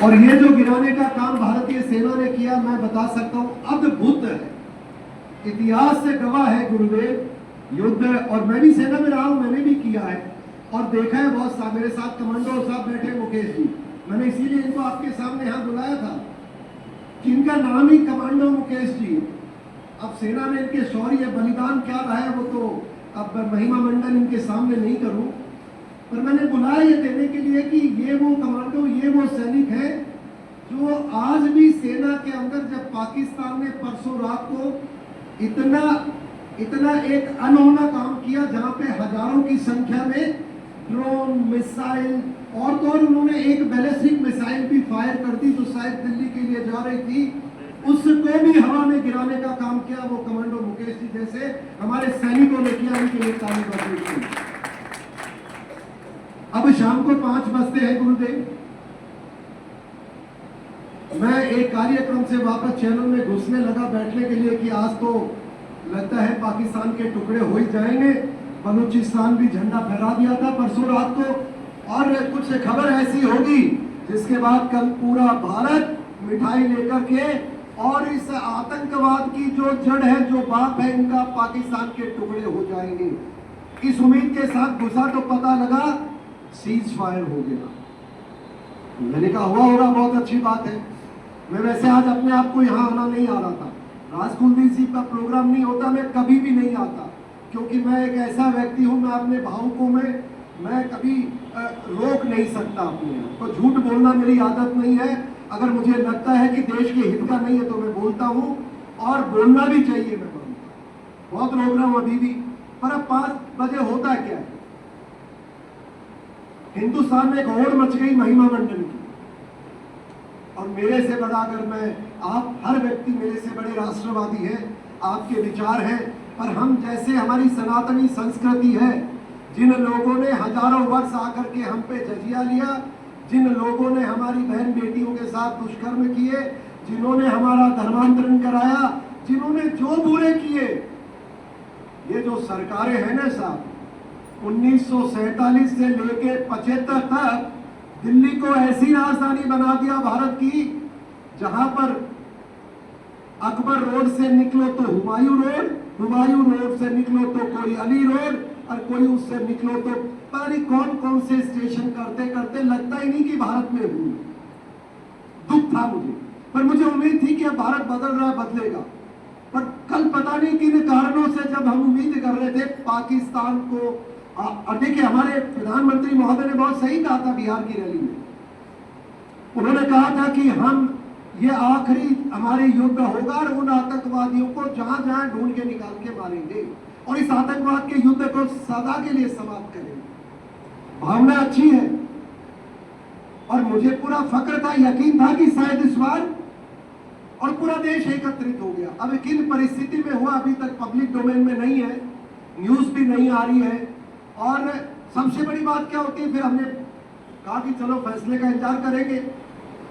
और ये जो गिराने का काम भारतीय सेना ने किया, मैं बता सकता हूं अद्भुत है, इतिहास से गवाह है गुरुदेव। युद्ध, और मैं भी सेना में रहा हूं, मैंने भी किया है और देखा है बहुत सा। मेरे साथ कमांडो साहब बैठे, मुकेश जी, मैंने इसीलिए इनको आपके सामने यहाँ बुलाया था कि इनका नाम ही कमांडो मुकेश जी। अब सेना में इनके शौर्य बलिदान क्या रहा है वो तो अब महिमा मंडन इनके सामने नहीं करूं, पर मैंने बुलाया ये देने के लिए कि ये वो कमांडो, ये वो सैनिक है जो आज भी सेना के अंदर, जब पाकिस्तान ने परसों रात को इतना एक अनहोना काम किया जहां पे हजारों की संख्या में ड्रोन, मिसाइल और तो और उन्होंने एक बैलिस्टिक मिसाइल भी फायर कर दी जो शायद दिल्ली के लिए जा रही थी, उसको भी हवा में गिराने का काम किया वो कमांडो मुकेश जी जैसे हमारे सैनिकों ने किया। इनके लिए ताली बजाई। अब शाम को 5 बजते हैं गुरुदेव, मैं एक कार्यक्रम से वापस चैनल में घुसने लगा बैठने के लिए कि आज तो लगता है पाकिस्तान के टुकड़े हो ही जाएंगे। बलूचिस्तान भी झंडा फहरा दिया था परसों रात को, और कुछ खबर ऐसी होगी जिसके बाद कल पूरा भारत मिठाई लेकर के, और इस आतंकवाद की जो जड़ है, जो बाप है इनका, पाकिस्तान के टुकड़े हो जाएंगे। इस उम्मीद के साथ घुसा तो पता लगा सीज फायर हो गया। मैंने कहा हुआ होगा, बहुत अच्छी बात है। मैं वैसे आज अपने आप को यहाँ आना नहीं आ रहा था, राजकुलदीप सिंह का प्रोग्राम नहीं होता मैं कभी भी नहीं आता, क्योंकि मैं एक ऐसा व्यक्ति हूँ, मैं अपने भावुकों में मैं कभी रोक नहीं सकता अपने आप को। झूठ बोलना मेरी आदत नहीं है। अगर मुझे लगता है कि देश के हित का नहीं है तो मैं बोलता हूँ, और बोलना भी चाहिए। मैं बोलूँगा, बहुत रोक रहा हूँ अभी भी, पर अब 5 बजे होता क्या है, हिंदुस्तान में एक होड़ मच गई महिमा मंडन की, और मेरे से बड़ा, अगर मैं, आप हर व्यक्ति मेरे से बड़े राष्ट्रवादी हैं, आपके विचार हैं, पर हम जैसे, हमारी सनातनी संस्कृति है, जिन लोगों ने हजारों वर्ष आकर के हम पे जजिया लिया, जिन लोगों ने हमारी बहन बेटियों के साथ दुष्कर्म किए, जिन्होंने हमारा धर्मांतरण कराया, जिन्होंने जो बुरे किए, ये जो सरकारें हैं ना साहब, 1947 से लेके 75 तक दिल्ली को ऐसी राजधानी बना दिया भारत की, जहां पर अकबर रोड से निकलो तो हुमायूं रोड, हुमायूं रोड से निकलो तो कोई अली रोड, और कोई उससे निकलो तो पता नहीं कौन कौन से स्टेशन करते करते लगता ही नहीं कि भारत में हूं। दुख था मुझे, पर मुझे उम्मीद थी कि अब भारत बदल रहा है, बदलेगा। पर कल पता नहीं किन कारणों से, जब हम उम्मीद कर रहे थे पाकिस्तान को, और देखिए हमारे प्रधानमंत्री महोदय ने बहुत सही कहा था बिहार की रैली में, उन्होंने कहा था कि हम, ये आखिरी हमारे युद्ध होगा और उन आतंकवादियों को जहां जहां ढूंढ के निकाल के मारेंगे, और इस आतंकवाद के युद्ध को सदा के लिए समाप्त करेंगे। भावना अच्छी है, और मुझे पूरा फक्र था, यकीन था कि शायद इस बार, और पूरा देश एकत्रित हो गया। अब किन परिस्थिति में हुआ अभी तक पब्लिक डोमेन में नहीं है, न्यूज भी नहीं आ रही है, और सबसे बड़ी बात क्या होती है, फिर हमने कहा कि चलो फैसले का इंतजार करेंगे,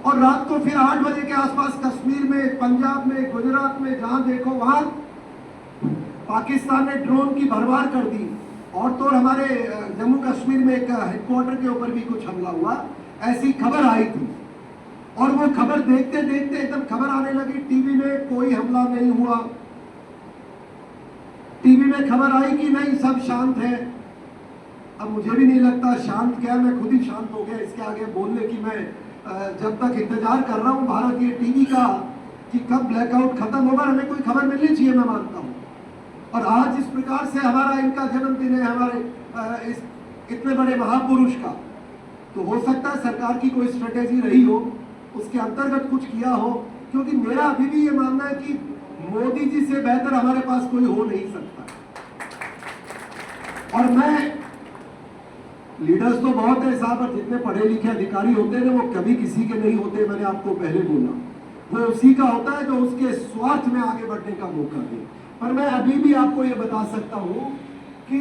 और रात को फिर 8 बजे के आसपास कश्मीर में, पंजाब में, गुजरात में, जहां देखो वहां पाकिस्तान ने ड्रोन की भरमार कर दी, और तो हमारे जम्मू कश्मीर में एक हेडक्वार्टर के ऊपर भी कुछ हमला हुआ, ऐसी खबर आई थी। और वो खबर देखते देखते एकदम खबर आने लगी टीवी में, कोई हमला नहीं हुआ, टीवी में खबर आई कि नहीं सब शांत है। अब मुझे भी नहीं लगता शांत क्या, मैं खुद ही शांत हो गया इसके आगे बोलने की। मैं जब तक इंतजार कर रहा हूँ भारतीय टीवी का कि कब ब्लैकआउट खत्म होगा, हमें कोई खबर मिलनी चाहिए, मैं मानता हूँ। और आज इस प्रकार से हमारा, इनका जन्मदिन है, हमारे इस इतने बड़े महापुरुष का, तो हो सकता है सरकार की कोई स्ट्रेटेजी रही हो, उसके अंतर्गत कुछ किया हो, क्योंकि मेरा अभी भी ये मानना है कि मोदी जी से बेहतर हमारे पास कोई हो नहीं सकता। और मैं, लीडर्स तो बहुत है साहब, और जितने पढ़े लिखे अधिकारी होते हैं वो कभी किसी के नहीं होते, मैंने आपको पहले बोला, वो उसी का होता है जो उसके स्वार्थ में आगे बढ़ने का मौका दे। पर मैं अभी भी आपको ये बता सकता हूं कि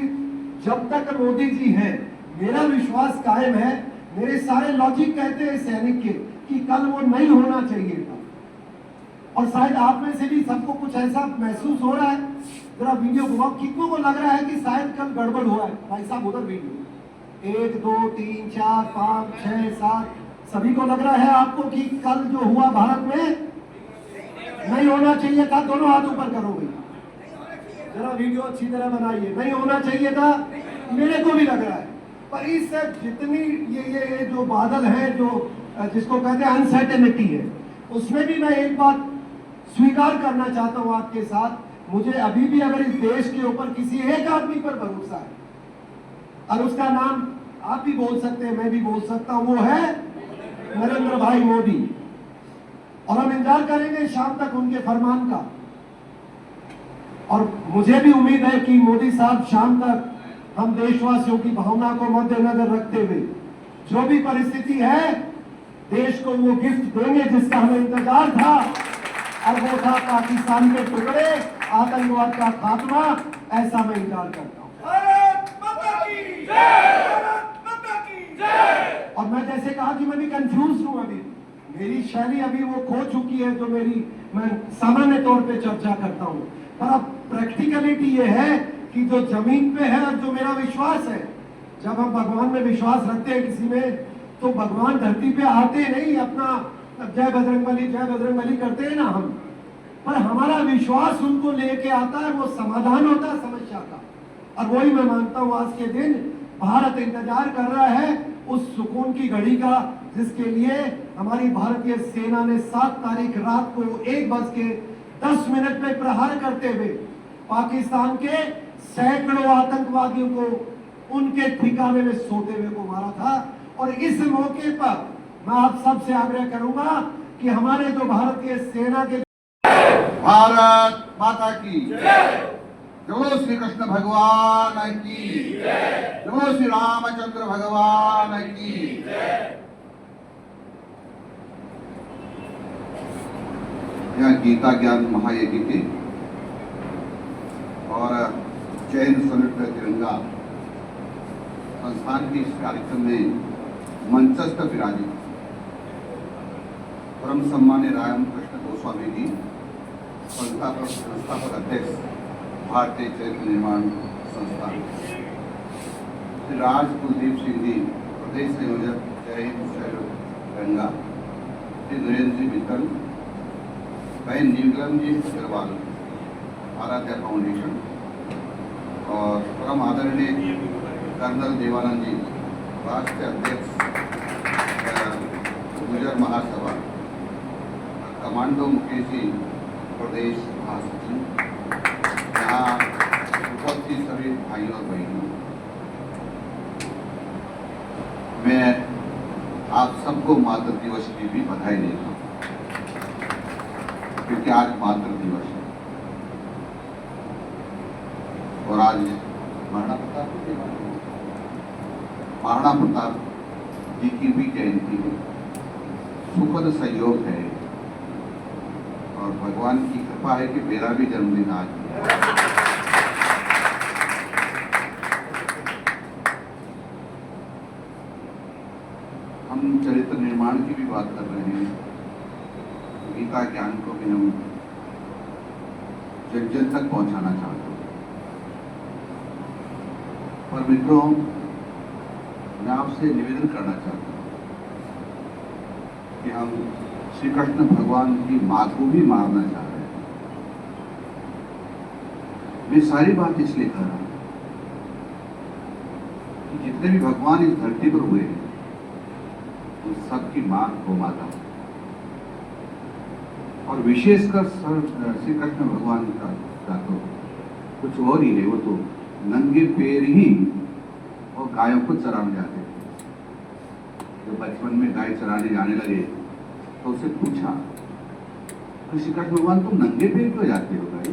जब तक मोदी जी हैं, मेरा विश्वास कायम है, मेरे सारे लॉजिक कहते हैं सैनिक के कि कल वो नहीं होना चाहिए था। और शायद आप में से भी सबको कुछ ऐसा महसूस हो रहा है, जरा वीडियो घुमाओ, कितनों को लग रहा है कि शायद कल गड़बड़ हुआ है। भाई साहब उधर वीडियो 1 2 3 4 5 6 7 सभी को लग रहा है आपको कि कल जो हुआ भारत में नहीं होना चाहिए था? दोनों हाथ ऊपर करो भाई, जरा वीडियो अच्छी तरह बनाइए। नहीं होना चाहिए था, मेरे को भी लग रहा है। पर इस जितनी ये जो बादल है, जो जिसको कहते हैं अनसर्टेनिटी है, उसमें भी मैं एक बात स्वीकार करना चाहता हूं आपके साथ। मुझे अभी भी अगर इस देश के ऊपर किसी एक आदमी पर भरोसा है, और उसका नाम आप भी बोल सकते हैं, मैं भी बोल सकता हूं, वो है नरेंद्र भाई मोदी। और हम इंतजार करेंगे शाम तक उनके फरमान का। और मुझे भी उम्मीद है कि मोदी साहब शाम तक हम देशवासियों की भावना को मद्देनजर रखते हुए जो भी परिस्थिति है, देश को वो गिफ्ट देंगे जिसका हमें इंतजार था, और वो था पाकिस्तान के टुकड़े, आतंकवाद का खात्मा। ऐसा मैं इंतजार करता हूं। भारत माता की जय! भारत माता की जय! और मैं जैसे कहा कि मैं भी कंफ्यूज हूं, अभी मेरी शैली अभी वो खो चुकी है जो मैं सामान्य तौर पे चर्चा करता हूं। पर अब प्रैक्टिकलिटी ये है कि जो जमीन पे है और जो मेरा विश्वास है, जब हम भगवान में विश्वास रखते हैं किसी में, तो भगवान धरती पे आते नहीं, अपना जय बजरंगबली करते हैं ना हम, पर हमारा विश्वास उनको लेके आता है, वो समाधान होता है समस्या का। और वही मैं मानता हूं आज के दिन भारत इंतजार कर रहा है उस सुकून की घड़ी का, जिसके लिए हमारी भारतीय सेना ने 7 तारीख रात को 1:10 पे प्रहार करते हुए पाकिस्तान के सैकड़ों आतंकवादियों को उनके ठिकाने में सोते हुए को मारा था। और इस मौके पर मैं आप सबसे आग्रह करूंगा कि हमारे जो भारतीय सेना के भारत माता की जय! बोलो श्री कृष्ण भगवान की जय! बोलो श्री रामचंद्र भगवान की जय! यह गीता ज्ञान महायज्ञ के और जैन समिट तिरंगा संस्थान के इस कार्यक्रम में मंचस्थ विराजित परम सम्मान्य रामकृष्ण गोस्वामी जी, संस्थापक अध्यक्ष भारतीय चरित्र निर्माण संस्थान, श्री राज कुलदीप सिंह जी, प्रदेश संयोजक जय हिंद तिरंगा, श्री नरेंद्र जी मित्तल, बहन नीलम जी अग्रवाल, आराध्या फाउंडेशन, और परम आदरणीय कर्नल देवानंद जी, राष्ट्रीय अध्यक्ष गुजर महासभा, कमांडो मुकेश जी, प्रदेश महासचिव, यहाँ उपस्थित सभी भाइयों और बहनों, मैं आप सबको मातृ दिवस की भी बधाई देता हूँ, क्योंकि आज मातृ दिवस है। और आज महाराणा प्रताप जी की भी जयंती है। सुखद संयोग है और भगवान की कृपा है कि मेरा भी जन्मदिन आज है। हम चरित्र निर्माण की भी बात कर रहे हैं, गीता ज्ञान को भी हम जन जन तक पहुंचाना चाहते हैं। पर मित्रों, मैं आपसे निवेदन करना चाहता हूं कि हम श्री कृष्ण भगवान की मां को भी मारना चाह रहे हैं। मैं सारी बात इसलिए कह रहा हूं कि जितने भी भगवान इस धरती पर हुए हैं, उन सबकी मां गौ माता, और विशेषकर श्री कृष्ण भगवान का तो कुछ और ही है। वो तो नंगे पैर ही और गायों को चराने जाते थे। जब बचपन में गाय चराने जाने लगे तो उसे पूछा, तो श्री कृष्ण भगवान तुम नंगे पैर क्यों जाते हो गाय?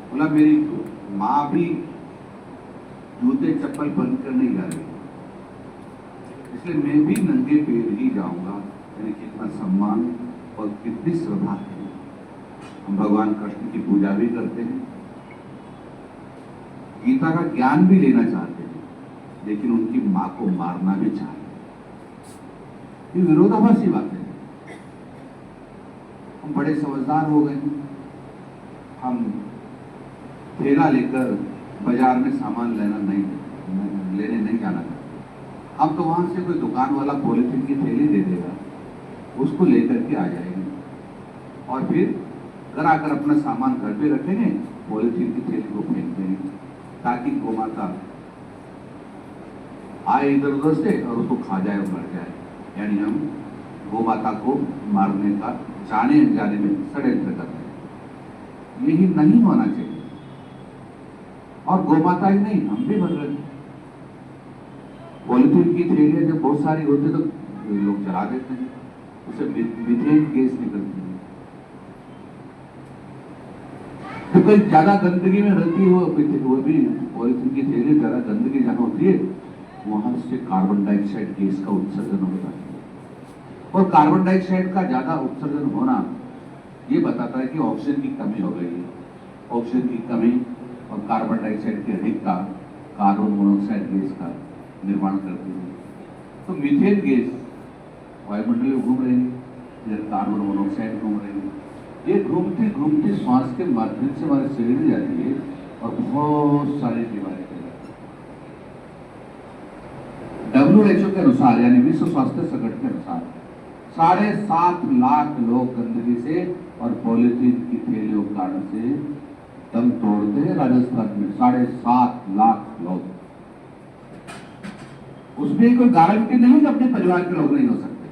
बोला, मेरी माँ भी जूते चप्पल पहन कर नहीं जा रही, इसलिए मैं भी नंगे पैर ही जाऊंगा। यानी कितना सम्मान और कितनी श्रद्धा है। हम भगवान कृष्ण की पूजा भी करते हैं, गीता का ज्ञान भी लेना चाहते हैं, लेकिन उनकी मां को मारना भी चाहते हैं। ये विरोधाभासी बात है। हम बड़े समझदार हो गए, हम ठेला लेकर बाजार में सामान लेने नहीं जाना चाहते, अब तो वहां से कोई दुकान वाला पॉलिथीन की थैली दे देगा, उसको लेकर के आ जाएंगे और फिर घर आकर अपना सामान घर पे रखेंगे, पॉलिथीन की थैली को फेंक देंगे ताकि गोमाता आए इधर उधर से और उसको खा जाए और मर जाए। यानी हम गोमाता को मारने का जाने अनजाने में षड्यंत्र कर रहे हैं। यही नहीं होना चाहिए। और गोमाता ही नहीं, हम भी मर रहे हैं। पॉलिथीन की थैलियां जब बहुत सारी होती तो लोग जला देते हैं, उसे मीथेन गैस निकलती है। तो कोई ज्यादा गंदगी में रहती है वो भी पॉलिथीन की थैली ज्यादा गंदगी जहां होती है वहां से कार्बन डाइऑक्साइड गैस का उत्सर्जन होता है। और कार्बन डाइऑक्साइड का ज्यादा उत्सर्जन होना ये बताता है कि ऑक्सीजन की कमी हो गई है। ऑक्सीजन की कमी और कार्बन डाइऑक्साइड की अधिकता कार्बन मोनोऑक्साइड गैस का निर्माण करती है। तो मीथेन गैस वायुमंडल में घूम रही है, इधर कार्बन मोनोऑक्साइड घूम रही है। ये घूमती घूमती श्वास के माध्यम से हमारे शरीर में जाती है और बहुत सारी बीमारी WHO के अनुसार यानी विश्व स्वास्थ्य संगठन के अनुसार 7.5 लाख लोग गंदगी से और पॉलिथीन की थैलियों के कारण से दम तोड़ते हैं राजस्थान में। 7.5 लाख लोग। उसमें कोई गारंटी नहीं कि अपने परिवार के लोग नहीं हो सकते।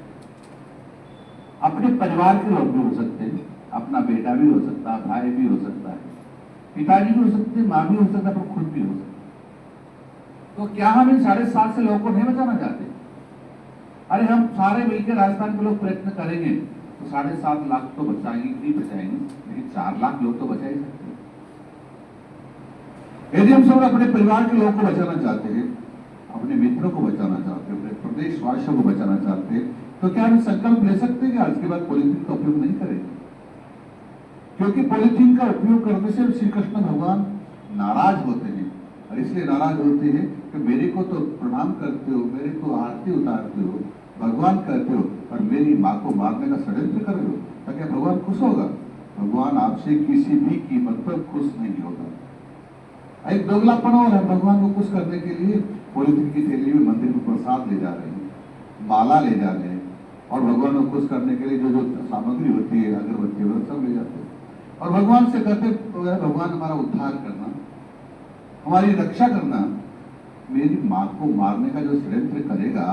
अपने परिवार के लोग भी हो सकते हैं, अपना बेटा भी हो सकता है, भाई भी हो सकता है, पिताजी भी हो सकते हैं, मां भी हो सकता है, पर खुद भी हो सकता है। तो क्या हम इन 7.5 से लोगों को नहीं बचाना चाहते? अरे हम सारे मिलकर राजस्थान के लोग प्रयत्न करेंगे तो 7.5 लाख तो बचाएंगे, नहीं बचाएंगे, लेकिन 4 लाख लोग तो बचा ही सकते हैं। यदि हम सब अपने परिवार के लोगों को बचाना चाहते हैं, अपने मित्रों को बचाना चाहते हैं, अपने प्रदेशवासियों को बचाना चाहते हैं, तो क्या हम संकल्प ले सकते हैं कि आज के बाद पॉलिथीन का उपयोग नहीं करेंगे? क्योंकि पॉलिथीन का उपयोग करने से श्री कृष्ण भगवान नाराज होते हैं। और इसलिए नाराज होते हैं कि मेरे को तो प्रणाम करते हो, मेरे को आरती उतारते हो, भगवान कहते हो, और मेरी माँ को मारने का षड्यंत्र कर रहे हो, तो क्या भगवान खुश होगा? भगवान आपसे किसी भी कीमत पर खुश नहीं होगा। एक दोगलापन और है। भगवान को खुश करने के लिए पॉलिथीन की थैली में मंदिर में प्रसाद ले जा रहे हैं, माला ले जा रहे हैं, और भगवान को खुश करने के लिए जो जो सामग्री होती है, अगरबत्ती वगैरह सब ले जाते हैं, और भगवान से कहते भगवान हमारा उद्धार करना, हमारी रक्षा करना। मेरी माँ को मारने का जो षड्यंत्र करेगा,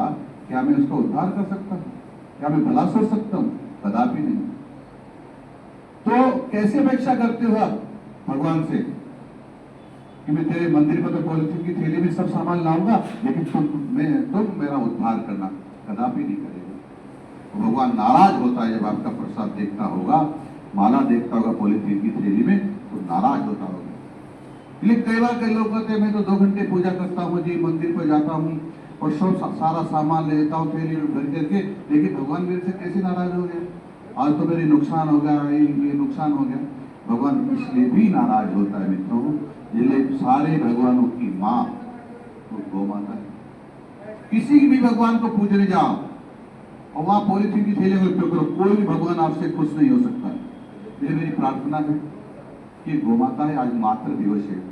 क्या मैं उसका उद्धार कर सकता हूँ? क्या मैं भला सोच सकता हूँ? कदापि नहीं। तो कैसे अपेक्षा करते हो आप भगवान से कि मैं तेरे मंदिर पर तो पॉलिथीन की थैली में सब सामान लाऊंगा, लेकिन तुम मेरा उद्धार करना? कदापि नहीं करेगा। तो भगवान नाराज होता है जब आपका प्रसाद देखता होगा, माला देखता होगा पॉलिथीन की थैली में, तो नाराज होता होगा। लेकिन कई बार कई लोग कहते हैं मैं तो 2 घंटे पूजा करता हूँ जी, मंदिर पर जाता हूँ और सब सारा सामान ले लेता हूँ थैली में भर करके, लेकिन भगवान मेरे से कैसे नाराज हो गए? आज तो मेरे नुकसान हो गया, ये नुकसान हो गया। भगवान इसलिए भी नाराज होता है मित्रों, जिसलिए सारे भगवानों की माँ वो गौ माता है। किसी भी भगवान को पूजने जाओ और वहां पॉलिथीन की थैली में उपयोग करो, कोई भी भगवान आपसे खुश नहीं हो सकता। मेरी प्रार्थना है कि गौ माता है, आज मातृ दिवस है।